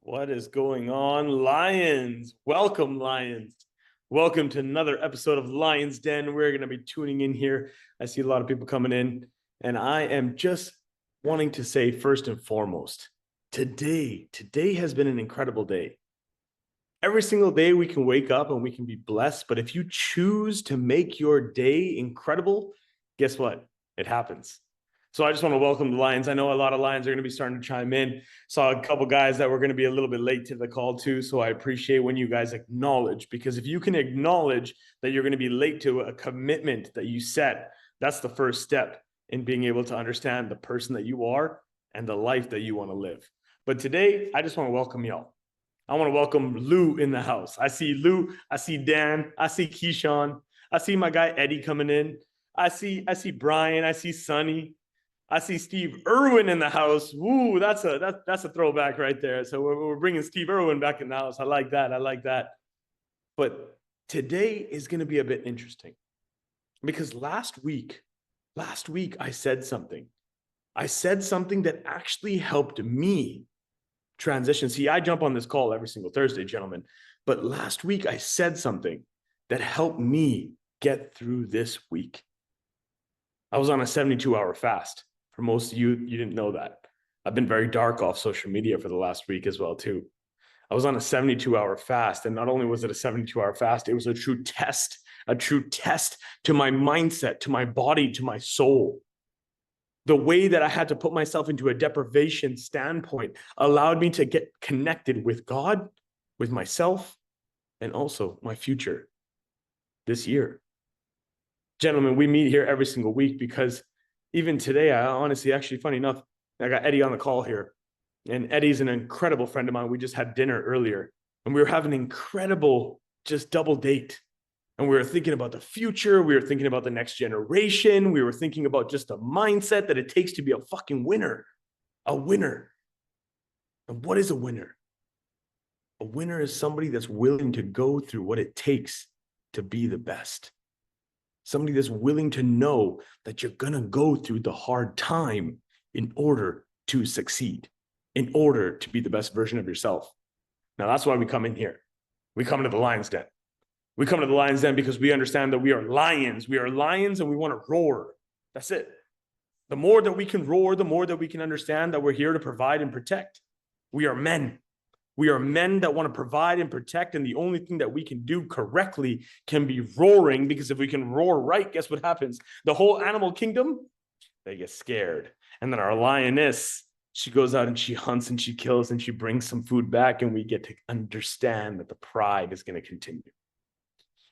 What is going on, Lions? Welcome, Lions. Welcome to another episode of Lions Den. We're going to be tuning in here. I see a lot of people coming in, and I am just wanting to say first and foremost, today has been an incredible day. Every single day we can wake up and we can be blessed, but if you choose to make your day incredible, guess what? It happens. So I just want to welcome the Lions. I know a lot of Lions are going to be starting to chime in. Saw a couple guys that were going to be a little bit late to the call too. So I appreciate when you guys acknowledge, because if you can acknowledge that you're going to be late to a commitment that you set, that's the first step in being able to understand the person that you are and the life that you want to live. But today, I just want to welcome y'all. I want to welcome Lou in the house. I see Lou, I see Dan, I see Keyshawn, I see my guy Eddie coming in. I see Brian, I see Sonny. I see Steve Irwin in the house. Woo, that's a throwback right there. So we're bringing Steve Irwin back in the house. I like that. But today is going to be a bit interesting because last week I said something. I said something that actually helped me transition. See, I jump on this call every single Thursday, gentlemen. But last week I said something that helped me get through this week. I was on a 72-hour fast. For most of you, you didn't know that. I've been very dark off social media for the last week as well, too. I was on a 72-hour fast, and not only was it a 72-hour fast, it was a true test to my mindset, to my body, to my soul. The way that I had to put myself into a deprivation standpoint allowed me to get connected with God, with myself, and also my future this year. Gentlemen, we meet here every single week because even today, I honestly, actually, funny enough, I got Eddie on the call here. And Eddie's an incredible friend of mine. We just had dinner earlier, and we were having an incredible just double date. And we were thinking about the future. We were thinking about the next generation. We were thinking about just the mindset that it takes to be a fucking winner. A winner. And what is a winner? A winner is somebody that's willing to go through what it takes to be the best. Somebody that's willing to know that you're going to go through the hard time in order to succeed, in order to be the best version of yourself. Now, that's why we come in here. We come to the Lion's Den. We come to the Lion's Den because we understand that we are lions. We are lions and we want to roar. That's it. The more that we can roar, the more that we can understand that we're here to provide and protect. We are men. We are men that want to provide and protect, and the only thing that we can do correctly can be roaring, because if we can roar right, guess what happens? The whole animal kingdom, they get scared. And then our lioness, she goes out and she hunts and she kills and she brings some food back, and we get to understand that the pride is going to continue.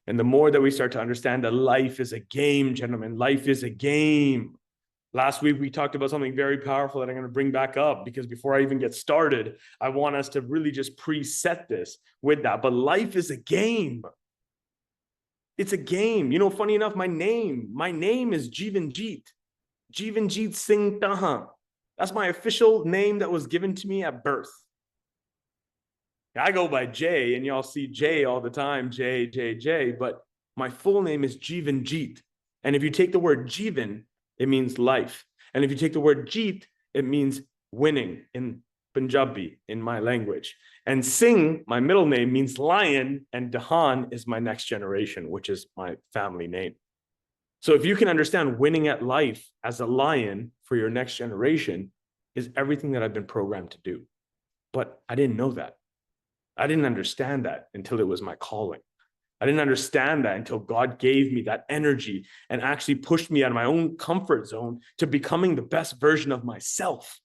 And the more that we start to understand that life is a game, gentlemen, life is a game. Last week, we talked about something very powerful that I'm going to bring back up, because before I even get started, I want us to really just preset this with that. But life is a game. It's a game. You know, funny enough, my name is Jeevanjeet. Jeevanjeet Singh Taha. That's my official name that was given to me at birth. I go by Jay, and y'all see Jay all the time, J, but my full name is Jeevanjeet. And if you take the word Jeevan, it means life. And if you take the word Jeet, it means winning in Punjabi, in my language. And Singh, my middle name, means lion, and Dahan is my next generation, which is my family name. So if you can understand winning at life as a lion for your next generation is everything that I've been programmed to do. But I didn't know that. I didn't understand that until it was my calling. I didn't understand that until God gave me that energy and actually pushed me out of my own comfort zone to becoming the best version of myself.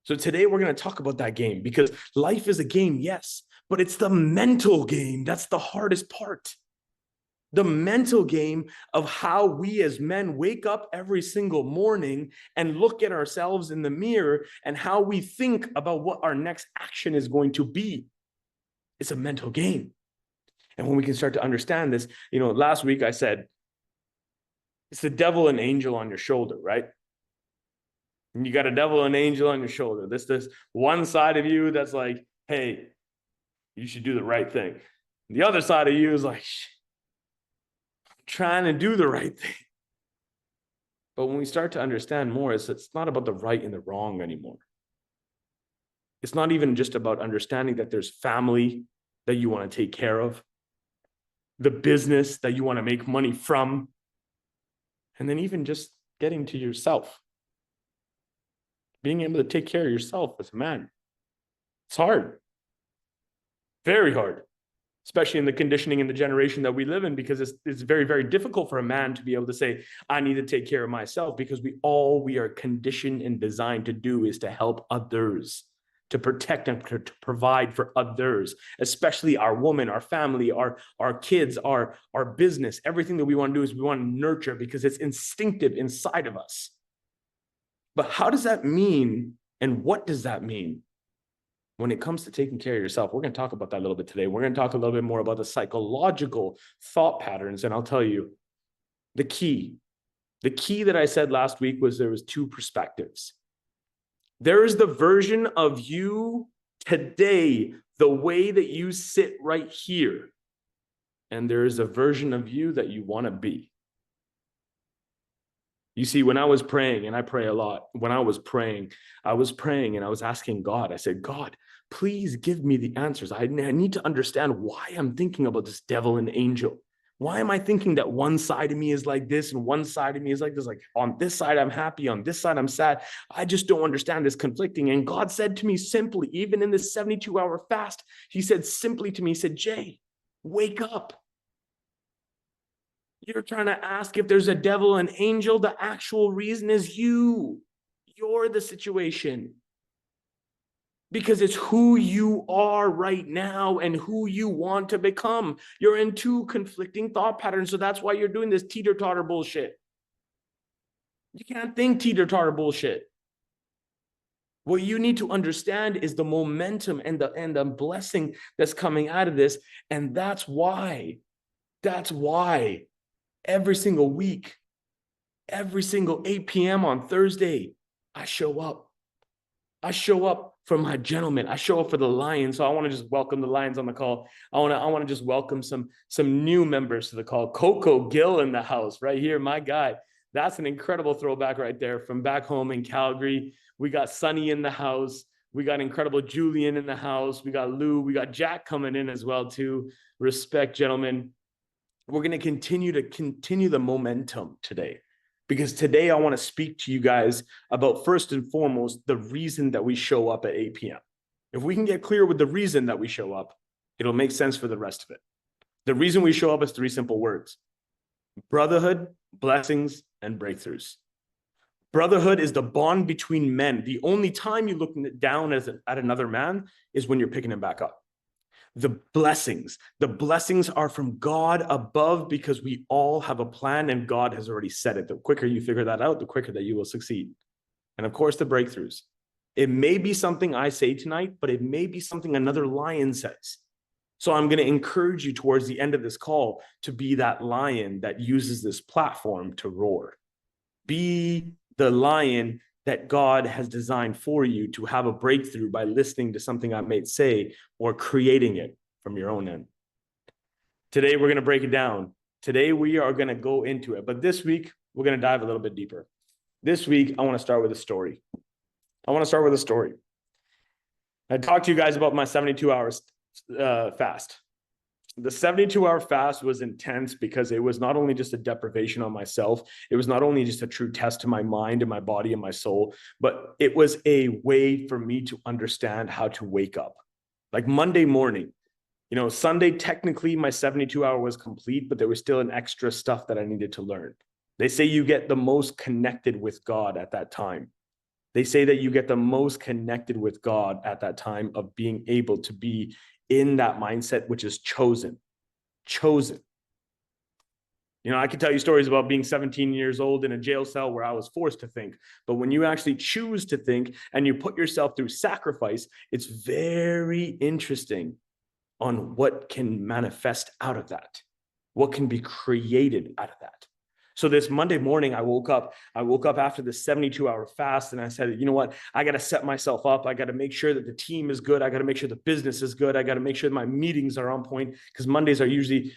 So today we're going to talk about that game, because life is a game, yes, but it's the mental game that's the hardest part. The mental game of how we as men wake up every single morning and look at ourselves in the mirror and how we think about what our next action is going to be. It's a mental game. And when we can start to understand this, you know, last week I said, it's the devil and angel on your shoulder, right? And you got a devil and angel on your shoulder. This one side of you that's like, hey, you should do the right thing. The other side of you is like, I'm trying to do the right thing. But when we start to understand more, it's not about the right and the wrong anymore. It's not even just about understanding that there's family that you want to take care of, the business that you want to make money from, and then even just getting to yourself. Being able to take care of yourself as a man. It's hard. Very hard. Especially in the conditioning in the generation that we live in, because it's very, very difficult for a man to be able to say, I need to take care of myself, because we are conditioned and designed to do is to help others, to protect and to provide for others, especially our woman, our family, our kids, our business. Everything that we want to do is we want to nurture, because it's instinctive inside of us. But how does that mean? And what does that mean when it comes to taking care of yourself? We're going to talk about that a little bit today. We're going to talk a little bit more about the psychological thought patterns. And I'll tell you, the key that I said last week was there was two perspectives. There is the version of you today, the way that you sit right here. And there is a version of you that you want to be. You see, when I was praying, and I pray a lot, when I was praying and I was asking God, I said, God, please give me the answers. I need to understand why I'm thinking about this devil and angel. Why am I thinking that one side of me is like this and one side of me is like this? Like on this side, I'm happy. On this side, I'm sad. I just don't understand this conflicting. And God said to me simply, even in this 72-hour fast, he said simply to me, he said, Jay, wake up. You're trying to ask if there's a devil and angel. The actual reason is you. You're the situation. Because it's who you are right now and who you want to become. You're in two conflicting thought patterns. So that's why you're doing this teeter-totter bullshit. You can't think teeter-totter bullshit. What you need to understand is the momentum and the blessing that's coming out of this. And that's why every single week, every single 8 p.m. on Thursday, I show up. I show up for my gentlemen. I show up for the Lions. So I want to just welcome the Lions on the call. I want to just welcome some new members to the call. Coco Gill in the house right here, my guy. That's an incredible throwback right there from back home in Calgary. We got Sunny in the house. We got incredible Julian in the house. We got Lou. We got Jack coming in as well too. Respect, gentlemen. We're going to continue the momentum today, because today I want to speak to you guys about, first and foremost, the reason that we show up at 8 p.m. If we can get clear with the reason that we show up, it'll make sense for the rest of it. The reason we show up is 3 simple words: brotherhood, blessings, and breakthroughs. Brotherhood is the bond between men. The only time you look down at another man is when you're picking him back up. The blessings are from God above, because we all have a plan and God has already said it. The quicker you figure that out, the quicker that you will succeed. And of course, the breakthroughs. It may be something I say tonight, but it may be something another lion says. So I'm going to encourage you towards the end of this call to be that lion that uses this platform to roar. Be the lion that God has designed for you to have a breakthrough by listening to something I may say or creating it from your own end. Today, we're going to break it down. Today, we are going to go into it. But this week, we're going to dive a little bit deeper. This week, I want to start with a story. I talked to you guys about my 72 hours fast. The 72-hour fast was intense because it was not only just a deprivation on myself, it was not only just a true test to my mind and my body and my soul, but it was a way for me to understand how to wake up. Like Monday morning, Sunday, technically my 72-hour was complete, but there was still an extra stuff that I needed to learn. They say you get the most connected with God at that time. They say that you get the most connected with God at that time of being able to be in that mindset, which is chosen. I could tell you stories about being 17 years old in a jail cell where I was forced to think. But when you actually choose to think and you put yourself through sacrifice, it's very interesting on what can manifest out of that, what can be created out of that. So this Monday morning, I woke up after the 72-hour fast, and I said, you know what? I got to set myself up. I got to make sure that the team is good. I got to make sure the business is good. I got to make sure that my meetings are on point, because Mondays are usually,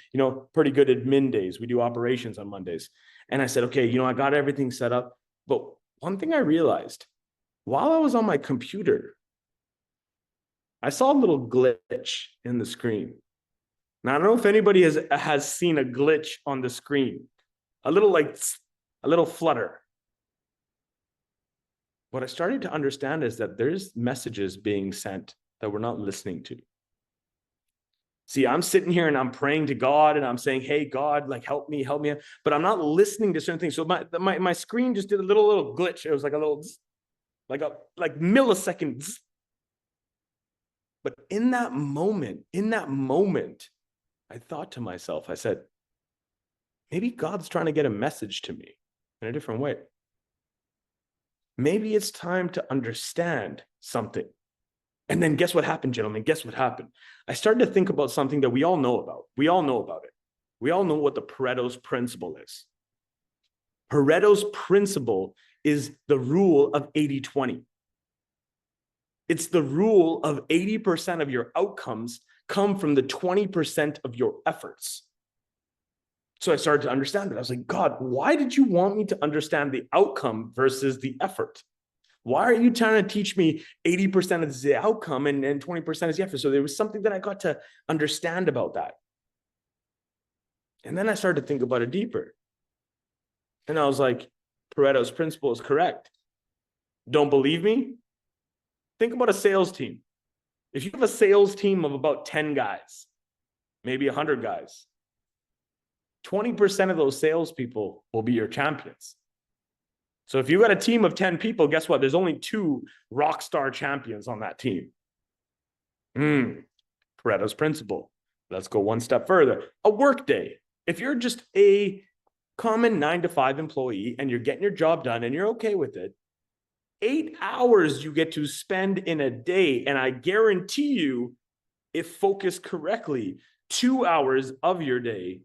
pretty good admin days. We do operations on Mondays. And I said, okay, I got everything set up. But one thing I realized while I was on my computer, I saw a little glitch in the screen. Now, I don't know if anybody has seen a glitch on the screen, a little flutter. What I started to understand is that there's messages being sent that we're not listening to. See, I'm sitting here and I'm praying to God and I'm saying, hey, God, like, help me. But I'm not listening to certain things. So my screen just did a little glitch. It was like a little, like millisecond. But in that moment, I thought to myself, I said, maybe God's trying to get a message to me in a different way. Maybe it's time to understand something. And then guess what happened, gentlemen? Guess what happened? I started to think about something that we all know about. We all know about it. We all know what the Pareto's principle is. Pareto's principle is the rule of 80-20. It's the rule of 80% of your outcomes come from the 20% of your efforts. So I started to understand that. I was like, God, why did you want me to understand the outcome versus the effort? Why are you trying to teach me 80% is the outcome and 20% is the effort? So there was something that I got to understand about that. And then I started to think about it deeper. And I was like, Pareto's principle is correct. Don't believe me? Think about a sales team. If you have a sales team of about 10 guys, maybe 100 guys, 20% of those salespeople will be your champions. So if you got a team of 10 people, guess what? There's only 2 rock star champions on that team. Pareto's principle. Let's go one step further. A work day. If you're just a common 9-to-5 employee and you're getting your job done and you're okay with it, 8 hours you get to spend in a day. And I guarantee you, if focused correctly, 2 hours of your day,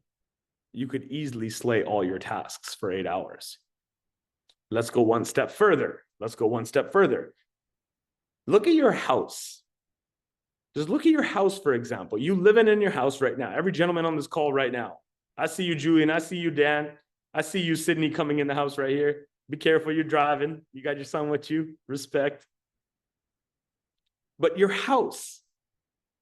you could easily slay all your tasks for 8 hours. Let's go one step further. Look at your house. Just look at your house, for example. You living in your house right now. Every gentleman on this call right now. I see you, Julian. I see you, Dan. I see you, Sydney, coming in the house right here. Be careful, you're driving. You got your son with you. Respect. But your house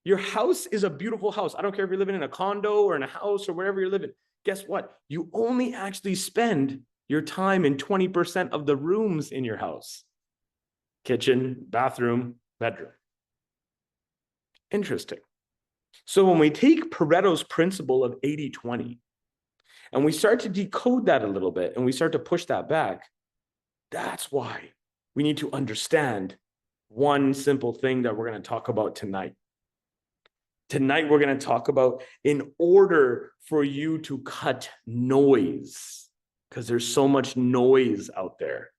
is a beautiful house. I don't care if you're living in a condo or in a house or wherever you're living. Guess what? You only actually spend your time in 20% of the rooms in your house. Kitchen, bathroom, bedroom. Interesting. So when we take Pareto's principle of 80-20 and we start to decode that a little bit and we start to push that back, that's why we need to understand one simple thing that we're going to talk about tonight. Tonight, we're going to talk about, in order for you to cut noise, because there's so much noise out there,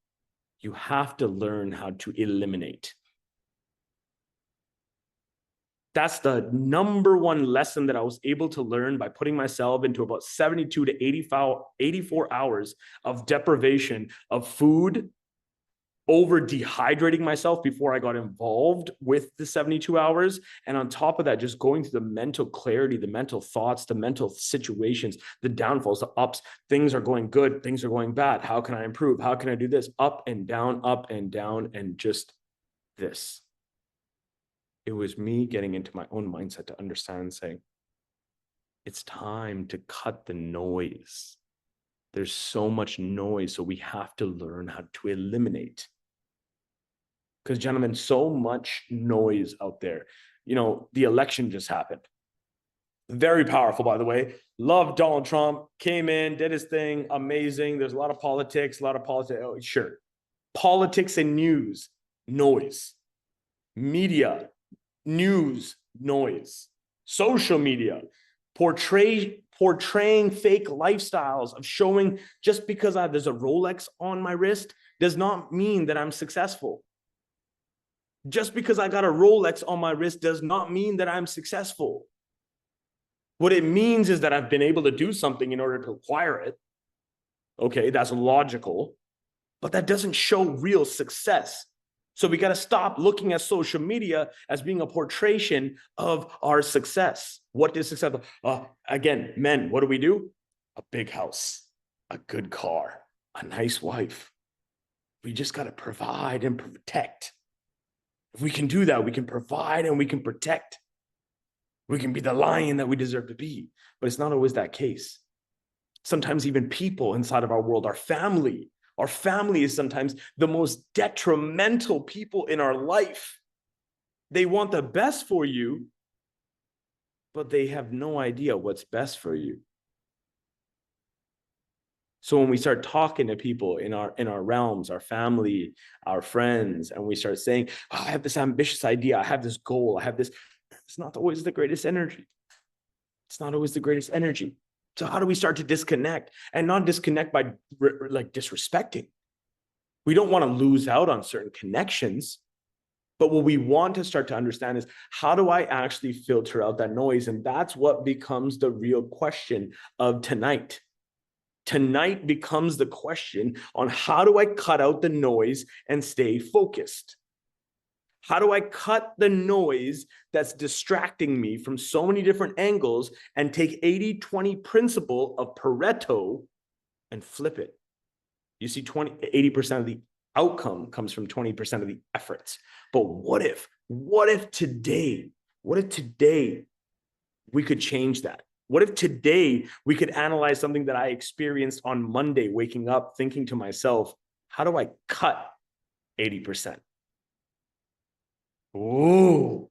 you have to learn how to eliminate. That's the number one lesson that I was able to learn by putting myself into about 72 to 84 hours of deprivation of food, over dehydrating myself before I got involved with the 72 hours. And on top of that, just going through the mental clarity, the mental thoughts, the mental situations, the downfalls, the ups. Things are going good. Things are going bad. How can I improve? How can I do this? Up and down, and just this. It was me getting into my own mindset to understand and saying, it's time to cut the noise. There's so much noise, so we have to learn how to eliminate. Because, gentlemen, so much noise out there. You know, the election just happened. Very powerful, by the way. Love Donald Trump. Came in, did his thing. Amazing. There's a lot of politics, Oh, sure. Politics and news, noise. Media, news, noise. Social media, portraying fake lifestyles of showing just because there's a Rolex on my wrist does not mean that I'm successful. Just because I got a Rolex on my wrist does not mean that I'm successful. What it means is that I've been able to do something in order to acquire it. Okay, that's logical, but that doesn't show real success. So we got to stop looking at social media as being a portrayal of our success. What is success? Again, men, what do? A big house, a good car, a nice wife. We just got to provide and protect. If we can do that, we can provide and we can protect. We can be the lion that we deserve to be. But it's not always that case. Sometimes even people inside of our world, our family is sometimes the most detrimental people in our life. They want the best for you, but they have no idea what's best for you. So when we start talking to people in our realms, our family, our friends, and we start saying, oh, I have this ambitious idea, I have this goal, I have this, it's not always the greatest energy. It's not always the greatest energy. So how do we start to disconnect, and not disconnect by like disrespecting? We don't want to lose out on certain connections, but what we want to start to understand is, how do I actually filter out that noise? And that's what becomes the real question of tonight. Tonight becomes the question on, how do I cut out the noise and stay focused? How do I cut the noise that's distracting me from so many different angles and take 80-20 principle of Pareto and flip it? You see, 80% of the outcome comes from 20% of the efforts. But what if today we could change that? What if today we could analyze something that I experienced on Monday, waking up, thinking to myself, how do I cut 80%? Ooh.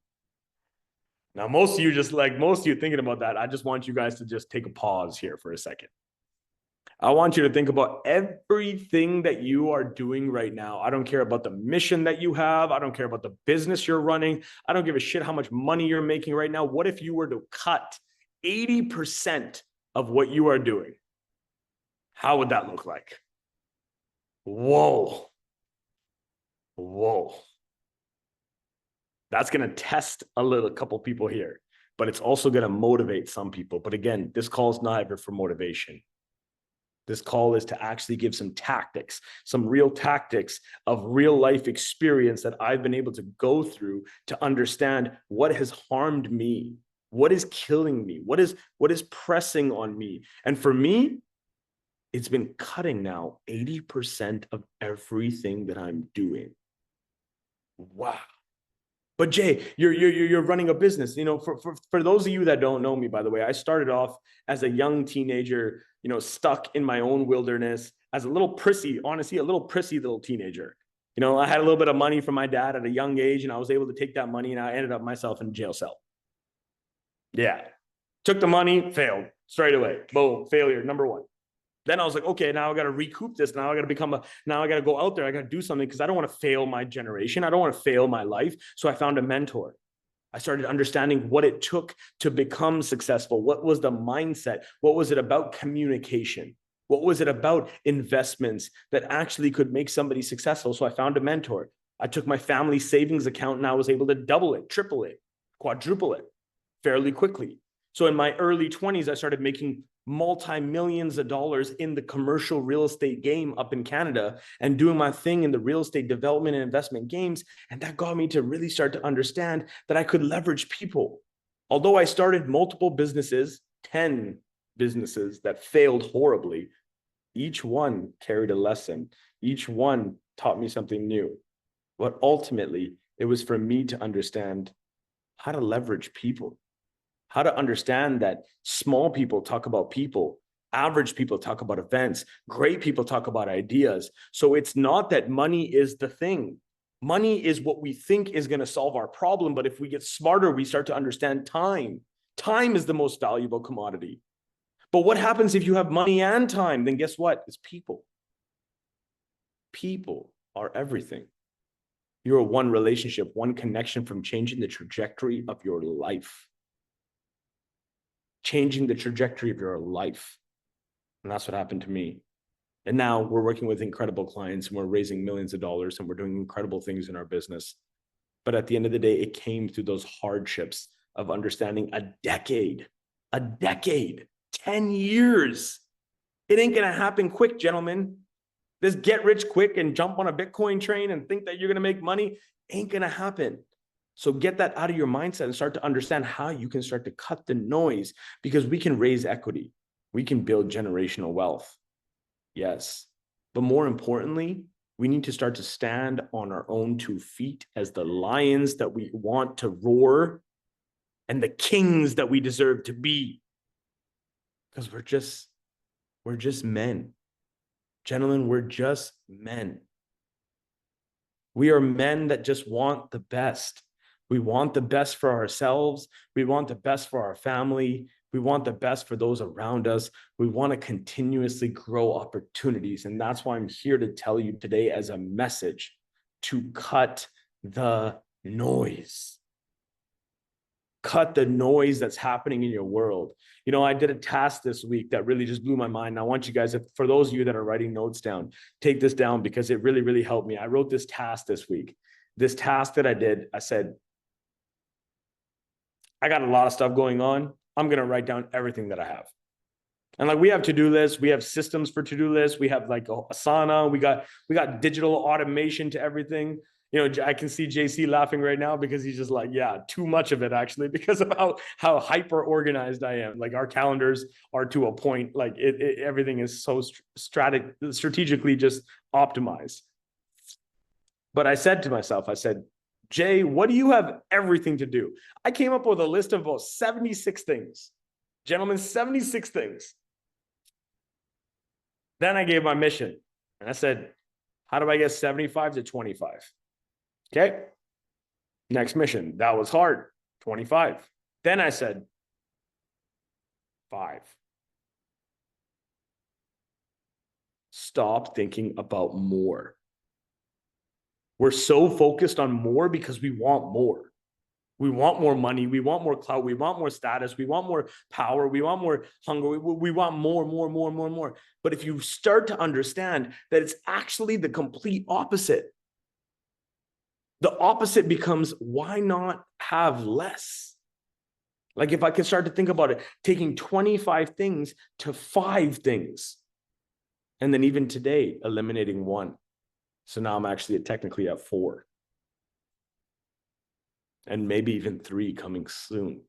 Now, most of you thinking about that, I just want you guys to just take a pause here for a second. I want you to think about everything that you are doing right now. I don't care about the mission that you have. I don't care about the business you're running. I don't give a shit how much money you're making right now. What if you were to cut 80% of what you are doing? How would that look like? Whoa. That's going to test a couple people here, but it's also going to motivate some people. But again, this call is not ever for motivation. This call is to actually give some tactics, some real tactics of real life experience that I've been able to go through to understand what has harmed me, what is killing me, what is pressing on me. And for me, it's been cutting now 80% of everything that I'm doing. Wow. But Jay, you're running a business. You know, for those of you that don't know me, by the way, I started off as a young teenager, you know, stuck in my own wilderness as a little prissy little teenager. You know, I had a little bit of money from my dad at a young age, and I was able to take that money, and I ended up myself in a jail cell. Yeah, took the money, failed straight away. Boom, failure number one. Then I was like, okay, now I got to recoup this. Now I got to go out there. I got to do something, because I don't want to fail my generation. I don't want to fail my life. So I found a mentor. I started understanding what it took to become successful. What was the mindset? What was it about communication? What was it about investments that actually could make somebody successful? So I found a mentor. I took my family savings account, and I was able to double it, triple it, quadruple it fairly quickly. So in my early 20s, I started making multi-millions of dollars in the commercial real estate game up in Canada, and doing my thing in the real estate development and investment games. And that got me to really start to understand that I could leverage people. Although I started multiple businesses, 10 businesses that failed horribly, each one carried a lesson. Each one taught me something new. But ultimately, it was for me to understand how to leverage people. How to understand that small people talk about people, average people talk about events, great people talk about ideas. So it's not that money is the thing. Money is what we think is going to solve our problem. But if we get smarter, we start to understand time. Time is the most valuable commodity. But what happens if you have money and time? Then guess what? It's people. People are everything. You're one relationship, one connection from changing the trajectory of your life. Changing the trajectory of your life. And that's what happened to me. And now we're working with incredible clients, and we're raising millions of dollars, and we're doing incredible things in our business. But at the end of the day, it came through those hardships of understanding a decade, 10 years. It ain't going to happen quick, gentlemen. This get rich quick and jump on a Bitcoin train and think that you're going to make money ain't going to happen. So get that out of your mindset and start to understand how you can start to cut the noise, because we can raise equity. We can build generational wealth. Yes. But more importantly, We need to start to stand on our own 2 feet as the lions that we want to roar and the kings that we deserve to be. Because we're just men. Gentlemen, we're just men. We are men that just want the best. We want the best for ourselves. We want the best for our family. We want the best for those around us. We want to continuously grow opportunities. And that's why I'm here to tell you today as a message to cut the noise. Cut the noise that's happening in your world. You know, I did a task this week that really just blew my mind. And I want you guys, for those of you that are writing notes down, take this down because it really, really helped me. I wrote this task this week. This task that I did, I said, I got a lot of stuff going on. I'm going to write down everything that I have. And like we have to-do lists, we have systems for to-do lists, we have like Asana, we got digital automation to everything. You know, I can see JC laughing right now because he's just like, yeah, too much of it actually, because of how hyper organized I am. Like our calendars are to a point, like everything is so strategically just optimized. But I said to myself, I said, Jay, what do you have everything to do? I came up with a list of about 76 things. Gentlemen, 76 things. Then I gave my mission and I said, how do I get 75 to 25? Okay. Next mission. That was hard. 25. Then I said 5. Stop thinking about more. We're so focused on more because we want more. We want more money. We want more clout. We want more status. We want more power. We want more hunger. We want more. But if you start to understand that it's actually the complete opposite, the opposite becomes, why not have less? Like if I can start to think about it, taking 25 things to 5 things. And then even today, eliminating 1. So now I'm actually technically at 4. And maybe even 3 coming soon.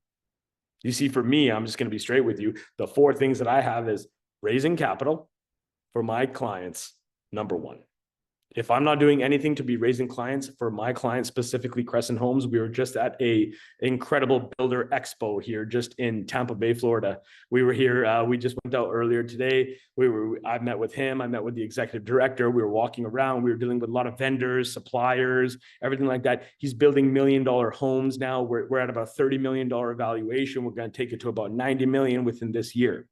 You see, for me, I'm just going to be straight with you. The 4 things that I have is raising capital for my clients, number 1. If I'm not doing anything to be raising clients for my clients, specifically Crescent Homes, we were just at a incredible builder expo here just in Tampa Bay, Florida. We were here. We just went out earlier today. I met with him. I met with the executive director. We were walking around. We were dealing with a lot of vendors, suppliers, everything like that. He's building $1 million homes now. We're at about $30 million valuation. We're going to take it to about 90 million within this year.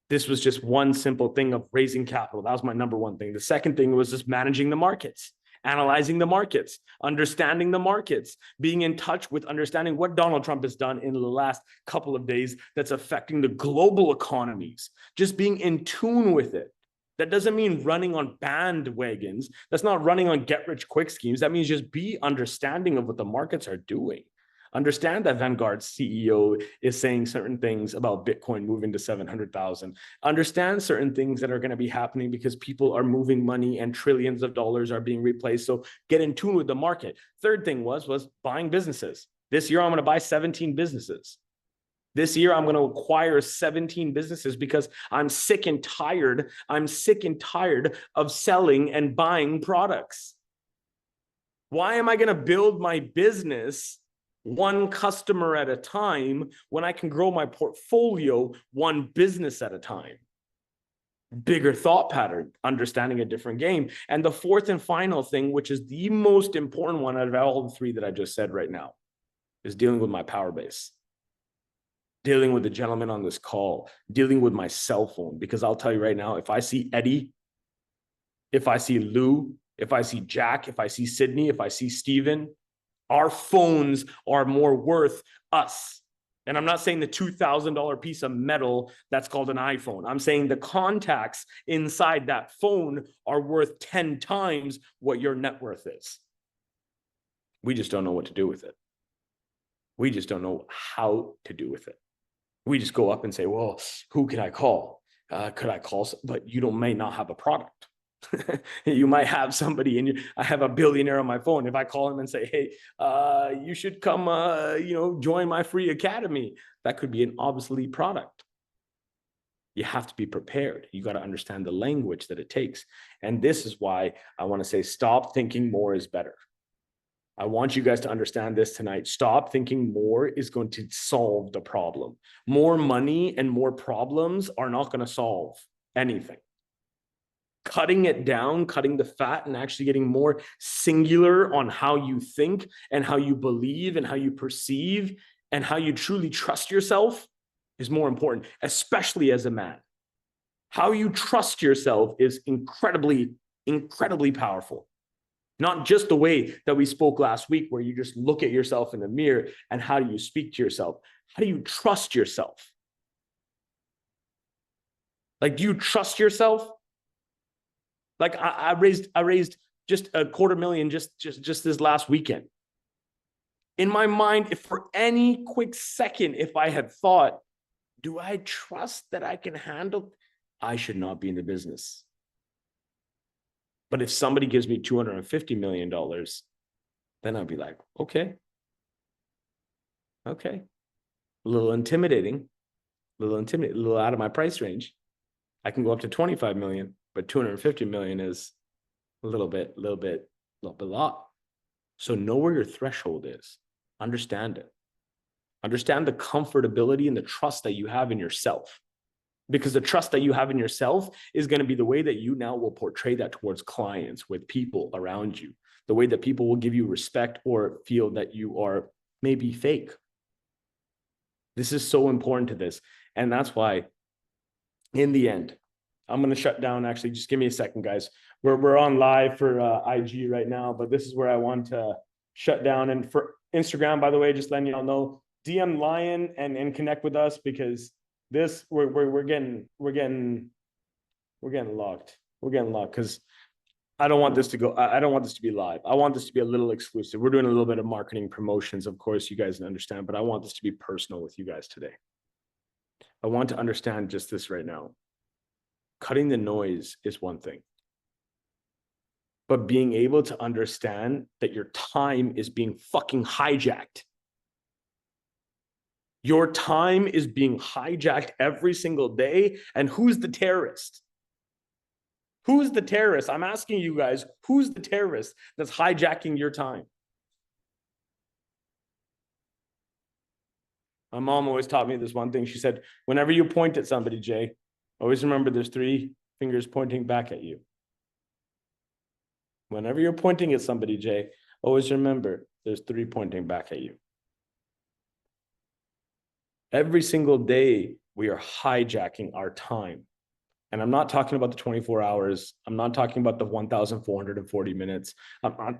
This was just one simple thing of raising capital. That was my number 1 thing. The second thing was just managing the markets, analyzing the markets, understanding the markets, being in touch with understanding what Donald Trump has done in the last couple of days that's affecting the global economies, just being in tune with it. That doesn't mean running on bandwagons. That's not running on get-rich-quick schemes. That means just be understanding of what the markets are doing. Understand that Vanguard's CEO is saying certain things about Bitcoin moving to 700,000. Understand certain things that are going to be happening because people are moving money and trillions of dollars are being replaced. So get in tune with the market. Third thing was buying businesses. This year, I'm going to buy 17 businesses. This year, I'm going to acquire 17 businesses because I'm sick and tired. I'm sick and tired of selling and buying products. Why am I going to build my business 1 customer at a time when I can grow my portfolio 1 business at a time? Bigger thought pattern, understanding a different game. And the 4th and final thing, which is the most important one out of all the 3 that I just said right now, is dealing with my power base. Dealing with the gentleman on this call, dealing with my cell phone. Because I'll tell you right now, if I see Eddie, if I see Lou, if I see Jack, if I see Sydney, if I see Steven, our phones are more worth us. And I'm not saying the $2,000 piece of metal that's called an iPhone. I'm saying the contacts inside that phone are worth 10 times what your net worth is. We just don't know what to do with it. We just don't know how to do with it. We just go up and say, well, who can I call? Could I call? But you may not have a product. You might have somebody I have a billionaire on my phone. If I call him and say, hey, you should come, join my free academy, that could be an obsolete product. You have to be prepared. You got to understand the language that it takes. And this is why I want to say, stop thinking more is better. I want you guys to understand this tonight. Stop thinking more is going to solve the problem. More money and more problems are not going to solve anything. Cutting it down, cutting the fat, and actually getting more singular on how you think and how you believe and how you perceive and how you truly trust yourself is more important, especially as a man. How you trust yourself is incredibly, incredibly powerful. Not just the way that we spoke last week, where you just look at yourself in the mirror and how do you speak to yourself? How do you trust yourself? Like, do you trust yourself? Like I raised just $250,000 just this last weekend. In my mind, if for any quick second, if I had thought, do I trust that I can handle? I should not be in the business. But if somebody gives me $250 million, then I'd be like, okay. A little intimidating, a little out of my price range. I can go up to 25 million, but 250 million is a little bit lot. So know where your threshold is. Understand it. Understand the comfortability and the trust that you have in yourself. Because the trust that you have in yourself is going to be the way that you now will portray that towards clients, with people around you, the way that people will give you respect or feel that you are maybe fake. This is so important to this. And that's why, in the end, I'm going to shut down. Actually, just give me a second, guys. We're on live for IG right now, but this is where I want to shut down. And for Instagram, by the way, just letting y'all know, DM Lion and connect with us, because this we're getting locked. We're getting locked because I don't want this to go. I don't want this to be live. I want this to be a little exclusive. We're doing a little bit of marketing promotions, of course, you guys understand, but I want this to be personal with you guys today. I want to understand just this right now. Cutting the noise is one thing, but being able to understand that your time is being fucking hijacked. Your time is being hijacked every single day. And who's the terrorist? Who's the terrorist? I'm asking you guys, who's the terrorist that's hijacking your time? My mom always taught me this one thing. She said, whenever you point at somebody, Jay, always remember there's 3 fingers pointing back at you. Whenever you're pointing at somebody, Jay, always remember there's 3 pointing back at you. Every single day, we are hijacking our time. And I'm not talking about the 24 hours. I'm not talking about the 1,440 minutes. I'm not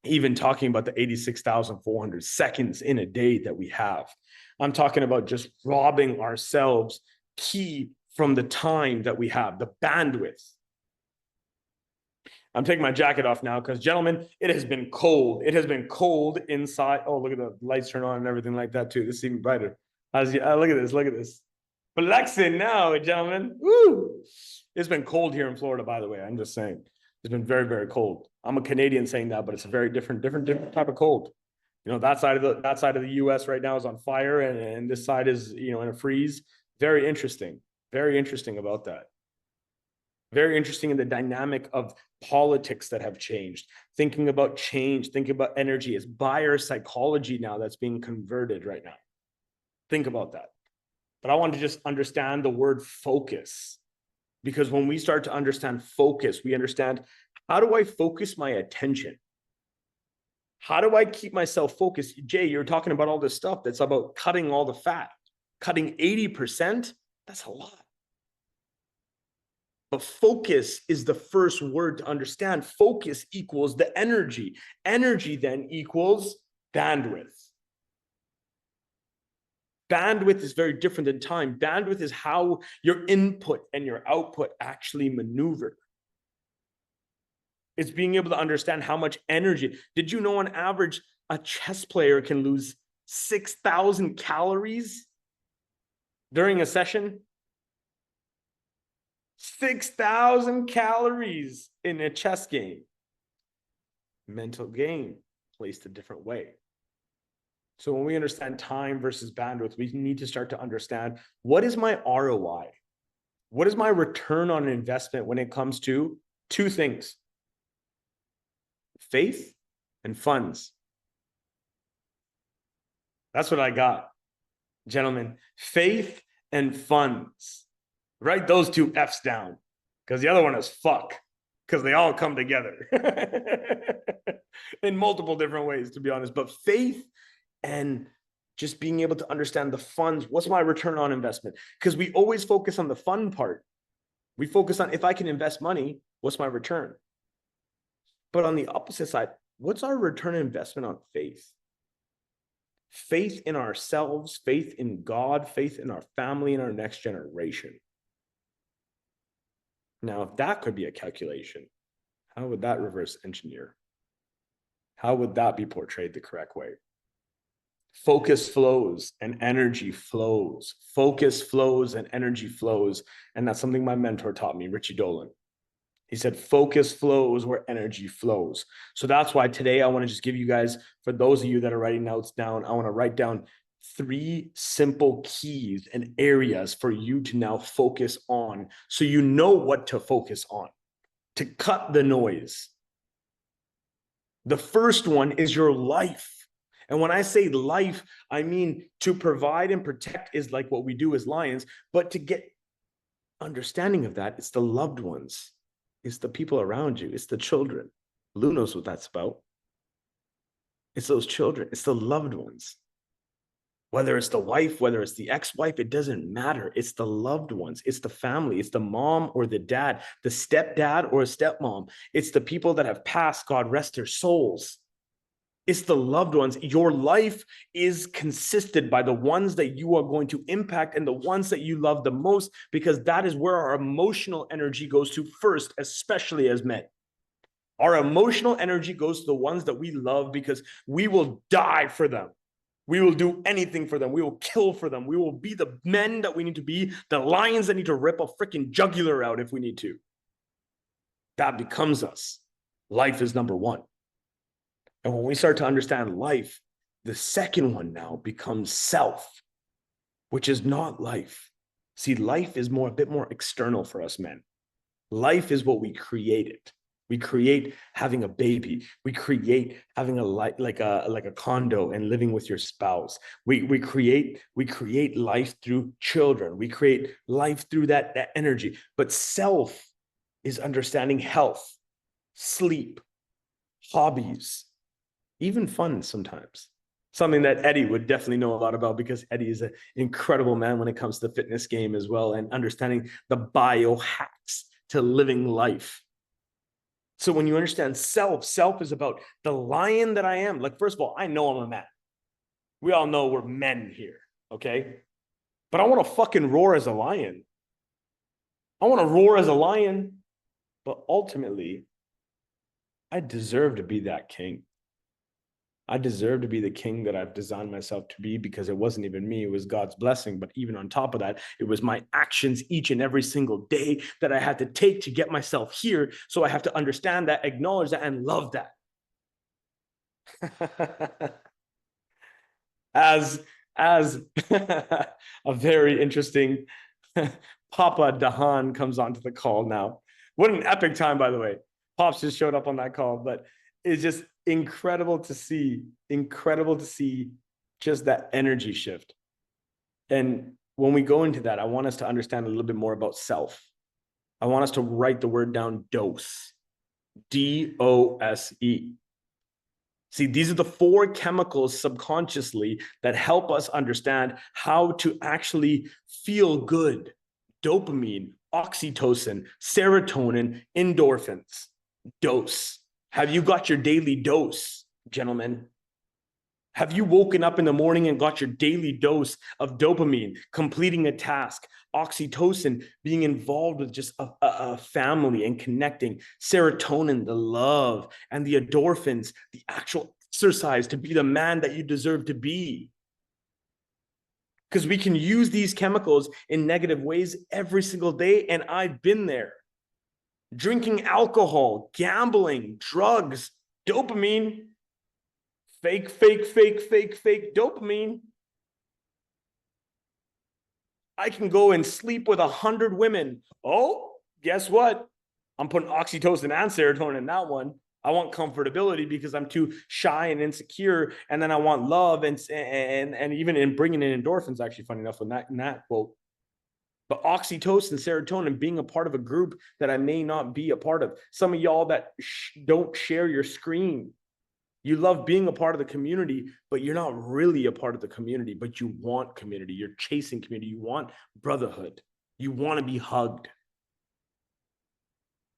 even talking about the 86,400 seconds in a day that we have. I'm talking about just robbing ourselves key from the time that we have, the bandwidth. I'm taking my jacket off now because, gentlemen, it has been cold. It has been cold inside. Oh, look at the lights turn on and everything like that too. This is even brighter. Look at this. Look at this. Flexing now, gentlemen. Woo! It's been cold here in Florida, by the way. I'm just saying. It's been very, very cold. I'm a Canadian saying that, but it's a very different type of cold. You know, that side of the US right now is on fire, and this side is, you know, in a freeze. Very interesting. Very interesting about that. Very interesting in the dynamic of politics that have changed. Thinking about change, thinking about energy. It's buyer psychology now that's being converted right now. Think about that. But I want to just understand the word focus, because when we start to understand focus, we understand, how do I focus my attention? How do I keep myself focused? Jay, you're talking about all this stuff that's about cutting all the fat. Cutting 80%, that's a lot. But focus is the first word to understand. Focus equals the energy. Energy then equals bandwidth. Bandwidth is very different than time. Bandwidth is how your input and your output actually maneuver. It's being able to understand how much energy. Did you know on average, a chess player can lose 6,000 calories during a session? 6,000 calories in a chess game. Mental game, placed a different way. So when we understand time versus bandwidth, we need to start to understand, what is my ROI? What is my return on investment when it comes to two things? Faith and funds. That's what I got, gentlemen. Faith and funds. Write those two F's down, because the other one is fuck, because they all come together in multiple different ways, to be honest. But faith and just being able to understand the funds. What's my return on investment? Because we always focus on the fun part. We focus on, if I can invest money, what's my return? But on the opposite side, what's our return on investment on faith? Faith in ourselves, faith in God, faith in our family and our next generation. Now, if that could be a calculation, how would that reverse engineer? How would that be portrayed the correct way? Focus flows and energy flows. Focus flows and energy flows. And that's something my mentor taught me, Richie Dolan. He said, focus flows where energy flows. So that's why today I want to just give you guys, for those of you that are writing notes down, I want to write down 3 simple keys and areas for you to now focus on, so you know what to focus on, to cut the noise. The first one is your life. And when I say life, I mean to provide and protect is like what we do as lions, but to get understanding of that, it's the loved ones. It's the people around you. It's the children. Lou knows what that's about. It's those children. It's the loved ones. Whether it's the wife, whether it's the ex-wife, it doesn't matter. It's the loved ones. It's the family. It's the mom or the dad, the stepdad or a stepmom. It's the people that have passed, God rest their souls. It's the loved ones. Your life is consisted by the ones that you are going to impact and the ones that you love the most, because that is where our emotional energy goes to first, especially as men. Our emotional energy goes to the ones that we love, because we will die for them. We will do anything for them. We will kill for them. We will be the men that we need to be, the lions that need to rip a freaking jugular out if we need to. That becomes us. Life is number one. And when we start to understand life, the second one now becomes self, which is not life. See, life is a bit more external for us men. Life is what we created. We create having a baby. We create having like a condo and living with your spouse. We create life through children. We create life through that energy. But self is understanding health, sleep, hobbies, even fun sometimes. Something that Eddie would definitely know a lot about, because Eddie is an incredible man when it comes to the fitness game as well, and understanding the biohacks to living life. So when you understand self is about the lion that I am. Like, first of all, I know I'm a man. We all know we're men here, okay? But I want to fucking roar as a lion. I want to roar as a lion, but ultimately, I deserve to be that king. I deserve to be the king that I've designed myself to be, because it wasn't even me, it was God's blessing. But even on top of that, it was my actions each and every single day that I had to take to get myself here. So I have to understand that, acknowledge that, and love that. as a very interesting Papa Dahan comes onto the call now. What an epic time, by the way. Pops just showed up on that call, but it's just incredible to see just that energy shift. And when we go into that, I want us to understand a little bit more about self. I want us to write the word down: dose, D-O-S-E. See, these are the 4 chemicals subconsciously that help us understand how to actually feel good: dopamine, oxytocin, serotonin, endorphins. Dose. Have you got your daily dose, gentlemen? Have you woken up in the morning and got your daily dose of dopamine, completing a task, oxytocin, being involved with just a family and connecting, serotonin, the love, and the endorphins, the actual exercise to be the man that you deserve to be? Because we can use these chemicals in negative ways every single day, and I've been there. Drinking alcohol, gambling, drugs, dopamine, fake dopamine. I can go and sleep with 100 women. Oh, guess what? I'm putting oxytocin and serotonin in that one. I want comfortability because I'm too shy and insecure, and then I want love and even in bringing in endorphins. Actually, funny enough, in that quote, but oxytocin, serotonin, being a part of a group that I may not be a part of. Some of y'all that don't share your screen. You love being a part of the community, but you're not really a part of the community, but you want community. You're chasing community. You want brotherhood. You want to be hugged.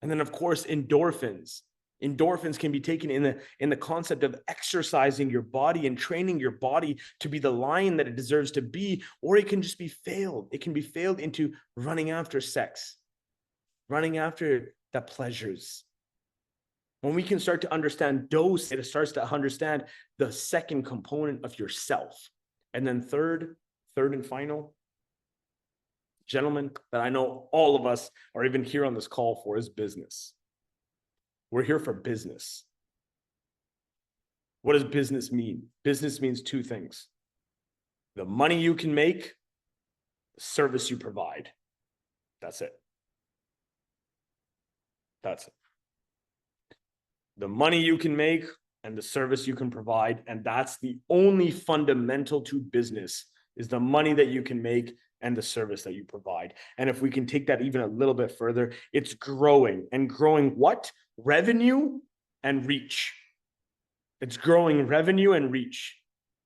And then, of course, endorphins. Endorphins can be taken in the concept of exercising your body and training your body to be the lion that it deserves to be, or it can just be failed. It can be failed into running after sex, running after the pleasures. When we can start to understand dose, it starts to understand the second component of yourself. And then third and final, gentlemen, that I know all of us are even here on this call for is business. We're here for business. What does business mean? Business means two things: the money you can make, the service you provide. That's it. That's it. The money you can make and the service you can provide. And that's the only fundamental to business, is the money that you can make and the service that you provide. And if we can take that even a little bit further, it's growing. And growing what? Revenue and reach. It's growing revenue and reach.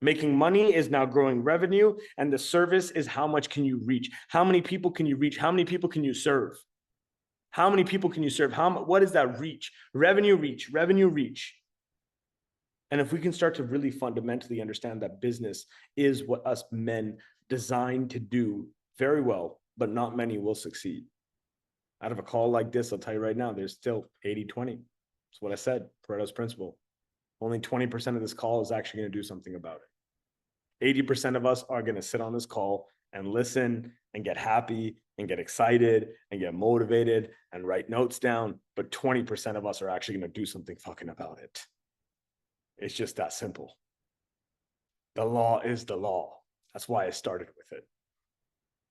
Making money is now growing revenue, and the service is how much can you reach? How many people can you reach? How many people can you serve? How many people can you serve? What is that reach? Revenue reach, revenue reach. And if we can start to really fundamentally understand that business is what us men designed to do very well, but not many will succeed. Out of a call like this, I'll tell you right now, there's still 80-20. That's what I said, Pareto's principle. Only 20% of this call is actually going to do something about it. 80% of us are going to sit on this call and listen and get happy and get excited and get motivated and write notes down. But 20% of us are actually going to do something fucking about it. It's just that simple. The law is the law. That's why I started with it.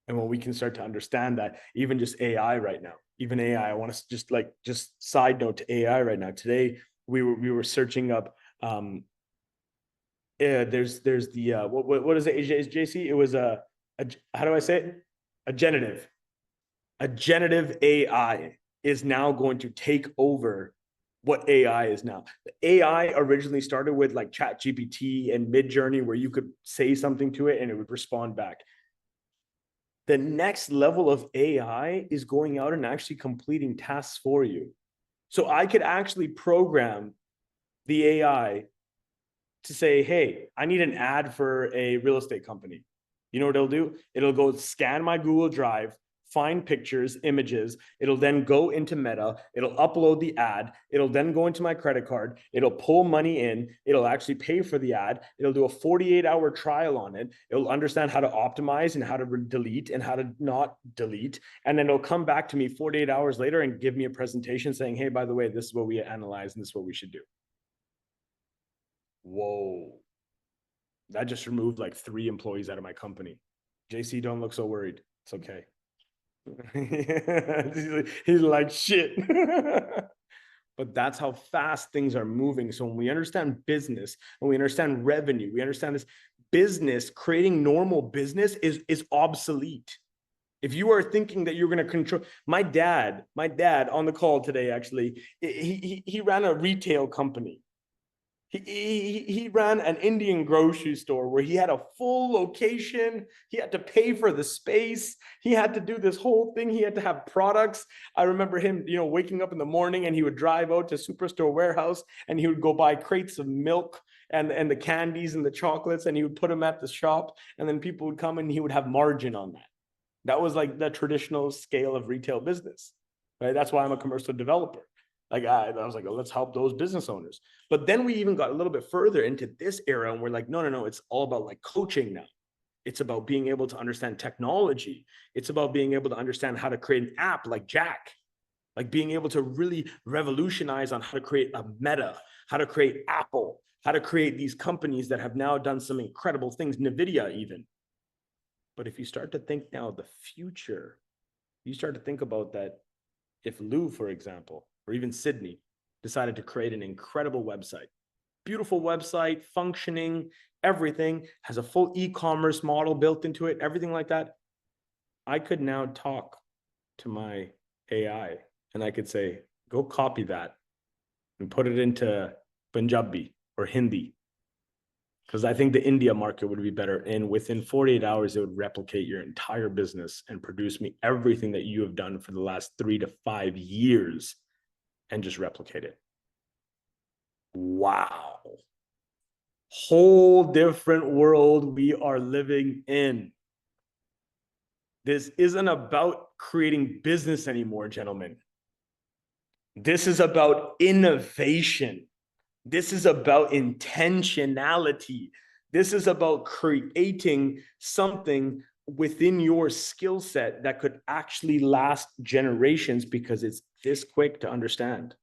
And when we can start to understand that, even just AI right now, even AI, I want to just side note to AI right now. Today, we were searching up, there's the, what is it, JC? It was how do I say it? A generative AI is now going to take over what AI is now. The AI originally started with like ChatGPT and Midjourney, where you could say something to it and it would respond back. The next level of AI is going out and actually completing tasks for you. So I could actually program the AI to say, hey, I need an ad for a real estate company. You know what it'll do? It'll go scan my Google Drive, find pictures, images. It'll then go into Meta. It'll upload the ad. It'll then go into my credit card. It'll pull money in. It'll actually pay for the ad. It'll do a 48-hour trial on it. It'll understand how to optimize and how to delete and how to not delete. And then it'll come back to me 48 hours later and give me a presentation saying, hey, by the way, this is what we analyzed and this is what we should do. Whoa. That just removed like 3 employees out of my company. JC, don't look so worried. It's okay. He's like, shit. But that's how fast things are moving. So when we understand business and we understand revenue, we understand this business, creating normal business is obsolete. If you are thinking that you're going to control, my dad on the call today, actually, he ran a retail company. He ran an Indian grocery store where he had a full location. He had to pay for the space. He had to do this whole thing. He had to have products. I remember him, waking up in the morning and he would drive out to Superstore warehouse and he would go buy crates of milk and the candies and the chocolates, and he would put them at the shop, and then people would come and he would have margin on that. That was like the traditional scale of retail business, right? That's why I'm a commercial developer. Like I was like, oh, let's help those business owners. But then we even got a little bit further into this era, and we're like, no, it's all about like coaching now. It's about being able to understand technology. It's about being able to understand how to create an app like Jack, like being able to really revolutionize on how to create a Meta, how to create Apple, how to create these companies that have now done some incredible things, NVIDIA even. But if you start to think now the future, you start to think about that. If Lou, for example, or even Sydney decided to create an incredible website, beautiful website, functioning, everything, has a full e-commerce model built into it, everything like that, I could now talk to my AI and I could say, go copy that and put it into Punjabi or Hindi. Because I think the India market would be better. And within 48 hours, it would replicate your entire business and produce me everything that you have done for the last 3 to 5 years and just replicate it. Wow. Whole different world we are living in. This isn't about creating business anymore, gentlemen. This is about innovation. This is about intentionality. This is about creating something within your skill set that could actually last generations because it's this quick to understand.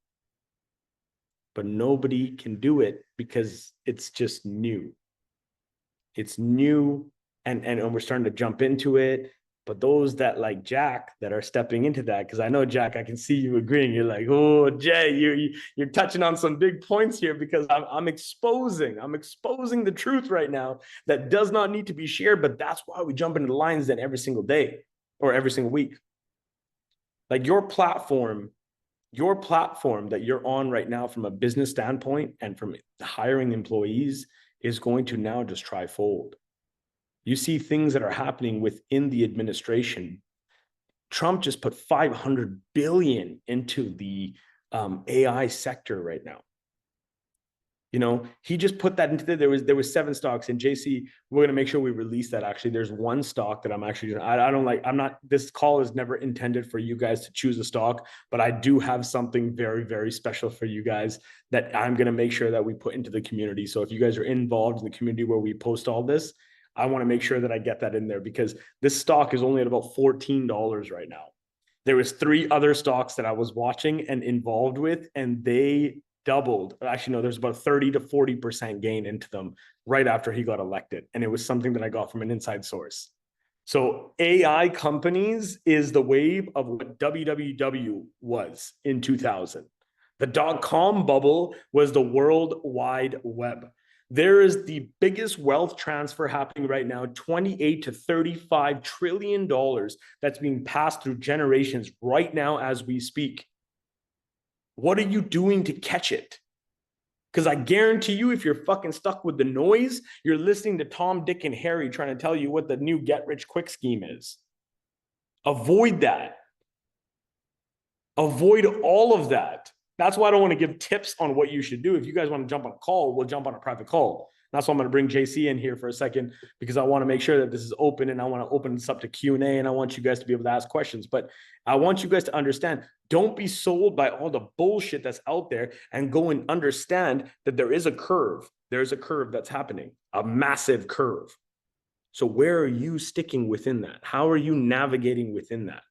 But nobody can do it because it's just new. It's new and we're starting to jump into it. But those that like Jack that are stepping into that, because I know Jack, I can see you agreeing. You're like, oh, Jay, you're touching on some big points here because I'm exposing the truth right now that does not need to be shared. But that's why we jump into the Lions Den every single day or every single week. Like your platform that you're on right now from a business standpoint and from hiring employees is going to now just trifold. You see things that are happening within the administration. Trump just put $500 billion into the AI sector right now. You know, he just put that into there was 7 stocks. And JC, we're gonna make sure we release that. Actually, there's one stock that I'm actually I don't like. I'm not. This call is never intended for you guys to choose a stock, but I do have something very, very special for you guys that I'm gonna make sure that we put into the community. So if you guys are involved in the community where we post all this, I want to make sure that I get that in there because this stock is only at about $14 right now. There was 3 other stocks that I was watching and involved with, and they doubled. Actually, no, there's about 30 to 40% gain into them right after he got elected. And it was something that I got from an inside source. So AI companies is the wave of what www was in 2000. The dot-com bubble was the World Wide Web. There is the biggest wealth transfer happening right now, 28 to 35 trillion dollars that's being passed through generations right now as we speak. What are you doing to catch it? Because I guarantee you, if you're fucking stuck with the noise, you're listening to Tom, Dick, and Harry trying to tell you what the new get-rich-quick scheme is. Avoid that. Avoid all of that. That's why I don't want to give tips on what you should do. If you guys want to jump on a call, we'll jump on a private call. That's why I'm going to bring JC in here for a second, because I want to make sure that this is open and I want to open this up to Q&A and I want you guys to be able to ask questions. But I want you guys to understand, don't be sold by all the bullshit that's out there and go and understand that there is a curve. There's a curve that's happening, a massive curve. So where are you sticking within that? How are you navigating within that?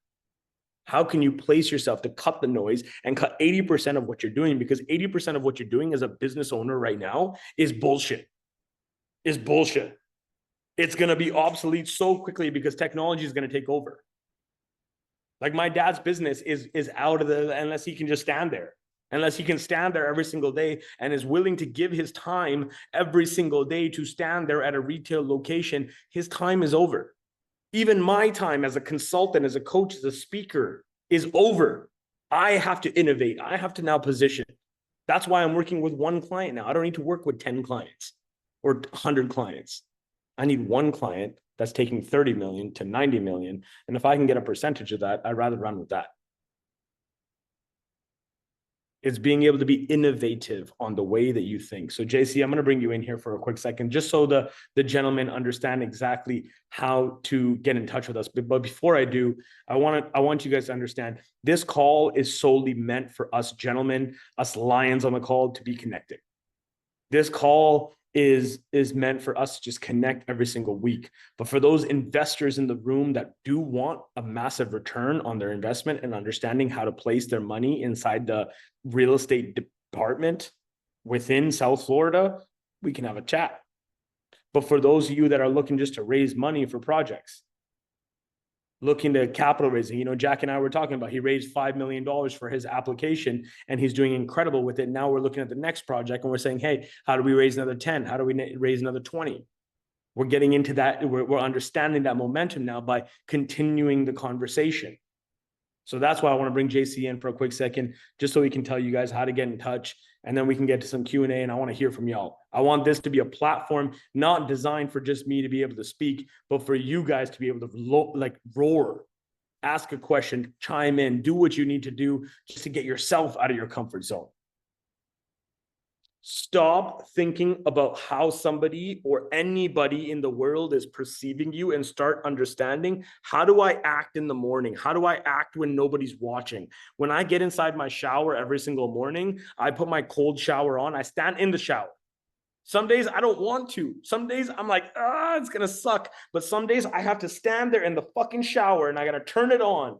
How can you place yourself to cut the noise and cut 80% of what you're doing? Because 80% of what you're doing as a business owner right now is bullshit. It's going to be obsolete so quickly because technology is going to take over. Like my dad's business is out of the, unless he can just stand there. Unless he can stand there every single day and is willing to give his time every single day to stand there at a retail location, his time is over. Even my time as a consultant, as a coach, as a speaker is over. I have to innovate. I have to now position. That's why I'm working with one client now. I don't need to work with 10 clients or 100 clients. I need one client that's taking 30 million to 90 million. And if I can get a percentage of that, I'd rather run with that. It's being able to be innovative on the way that you think. So JC, I'm going to bring you in here for a quick second, just so the gentlemen understand exactly how to get in touch with us. But before I do, I want you guys to understand this call is solely meant for us gentlemen, us lions on the call, to be connected. This call is meant for us to just connect every single week. But for those investors in the room that do want a massive return on their investment and understanding how to place their money inside the real estate department within South Florida, we can have a chat. But for those of you that are looking just to raise money for projects, looking to capital raising. You know, Jack and I were talking about, he raised $5 million for his application and he's doing incredible with it. Now we're looking at the next project and we're saying, hey, how do we raise another 10? How do we raise another 20? We're getting into that. We're understanding that momentum now by continuing the conversation. So that's why I want to bring JC in for a quick second, just so he can tell you guys how to get in touch. And then we can get to some Q&A, and I want to hear from y'all. I want this to be a platform not designed for just me to be able to speak, but for you guys to be able to roar, ask a question, chime in, do what you need to do just to get yourself out of your comfort zone. Stop thinking about how somebody or anybody in the world is perceiving you and start understanding, how do I act in the morning? How do I act when nobody's watching? When I get inside my shower every single morning, I put my cold shower on. I stand in the shower. Some days I don't want to. Some days I'm like, it's going to suck. But some days I have to stand there in the fucking shower and I got to turn it on.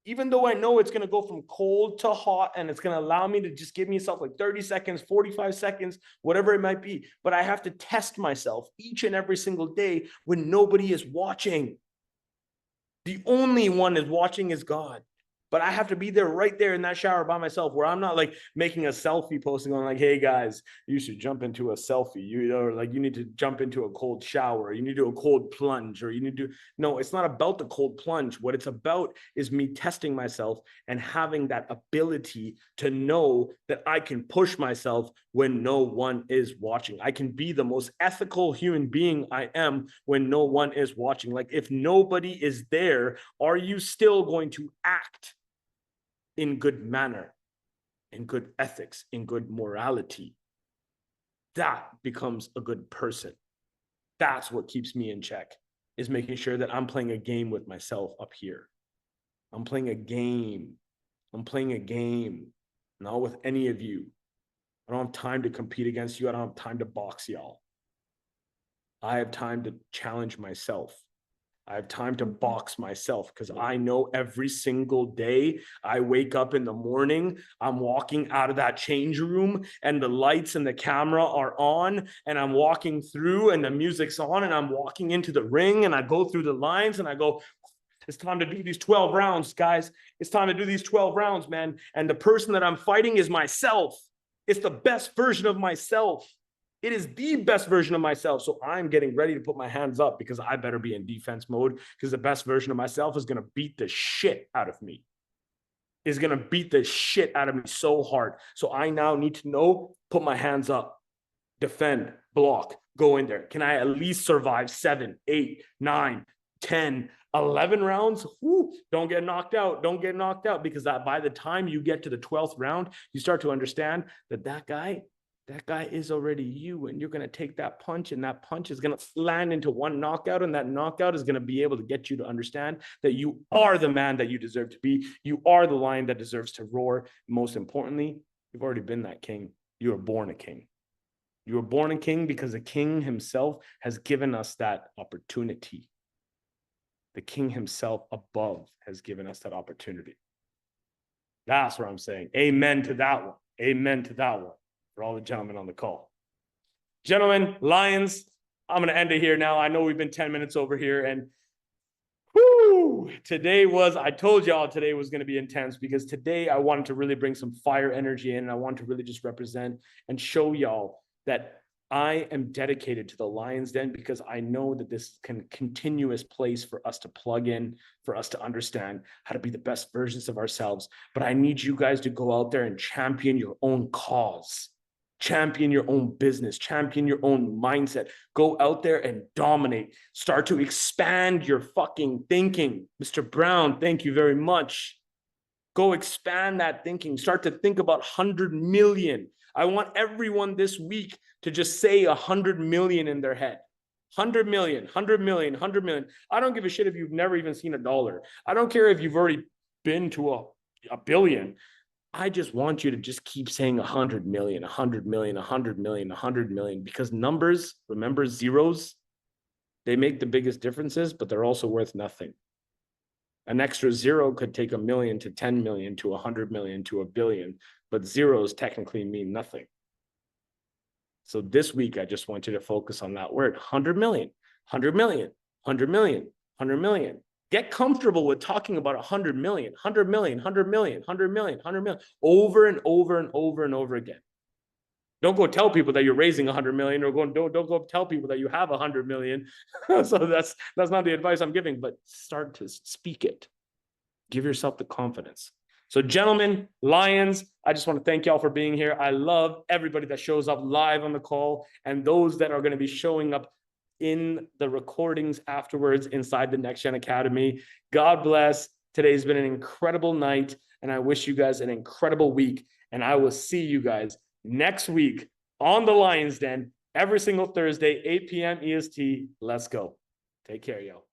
Even though I know it's going to go from cold to hot and it's going to allow me to just give myself like 30 seconds, 45 seconds, whatever it might be. But I have to test myself each and every single day when nobody is watching. The only one is watching is God. But I have to be there right there in that shower by myself, where I'm not like making a selfie posting on like, hey guys, you should jump into a selfie, you know, or like you need to jump into a cold shower, you need to do a cold plunge, or you need to do, no, it's not about the cold plunge. What it's about is me testing myself and having that ability to know that I can push myself when no one is watching. I can be the most ethical human being I am when no one is watching. Like, if nobody is there, are you still going to act in good manner, in good ethics, in good morality? That becomes a good person. That's what keeps me in check, is making sure that I'm playing a game with myself up here. I'm playing a game. I'm playing a game, not with any of you. I don't have time to compete against you. I don't have time to box y'all. I have time to challenge myself. I have time to box myself, because I know every single day I wake up in the morning, I'm walking out of that change room and the lights and the camera are on and I'm walking through and the music's on and I'm walking into the ring and I go through the lines and I go, it's time to do these 12 rounds, guys. It's time to do these 12 rounds, man. And the person that I'm fighting is myself. It's the best version of myself. It is the best version of myself. So I'm getting ready to put my hands up, because I better be in defense mode, because the best version of myself is going to beat the shit out of me. Is going to beat the shit out of me so hard. So I now need to know, put my hands up, defend, block, go in there. Can I at least survive 7, 8, 9, 10, 11 rounds? Whew, don't get knocked out. Don't get knocked out, because by the time you get to the 12th round, you start to understand that guy is already you, and you're going to take that punch, and that punch is going to land into one knockout, and that knockout is going to be able to get you to understand that you are the man that you deserve to be. You are the lion that deserves to roar. Most importantly, you've already been that king. You were born a king. You were born a king because the king himself has given us that opportunity. The king himself above has given us that opportunity. That's what I'm saying. Amen to that one. Amen to that one. For all the gentlemen on the call. Gentlemen, Lions, I'm going to end it here now. I know we've been 10 minutes over here, and I told y'all today was going to be intense, because today I wanted to really bring some fire energy in, and I want to really just represent and show y'all that I am dedicated to the Lions Den, because I know that this is a continuous place for us to plug in, for us to understand how to be the best versions of ourselves. But I need you guys to go out there and champion your own cause. Champion your own business, champion your own mindset. Go out there and dominate. Start to expand your fucking thinking. Mr. Brown, thank you very much. Go expand that thinking. Start to think about 100 million. I want everyone this week to just say 100 million in their head. 100 million, 100 million, 100 million. I don't give a shit if you've never even seen $1. I don't care if you've already been to a billion. I just want you to just keep saying 100 million, 100 million, 100 million, 100 million, because numbers, remember, zeros, they make the biggest differences, but they're also worth nothing. An extra zero could take 1 million to 10 million to 100 million to 1 billion, but zeros technically mean nothing. So this week, I just want you to focus on that word, 100 million, 100 million, 100 million, 100 million. Get comfortable with talking about 100 million, 100 million, 100 million, 100 million, 100 million over and over and over and over again. Don't go tell people that you're raising 100 million, or don't go tell people that you have 100 million. So that's not the advice I'm giving, but start to speak it. Give yourself the confidence. So gentlemen, Lions, I just want to thank y'all for being here. I love everybody that shows up live on the call and those that are going to be showing up in the recordings afterwards inside the Next Gen Academy. God bless. Today's been an incredible night, and I wish you guys an incredible week. And I will see you guys next week on the Lions Den every single Thursday, 8 p.m. EST. Let's go. Take care, y'all.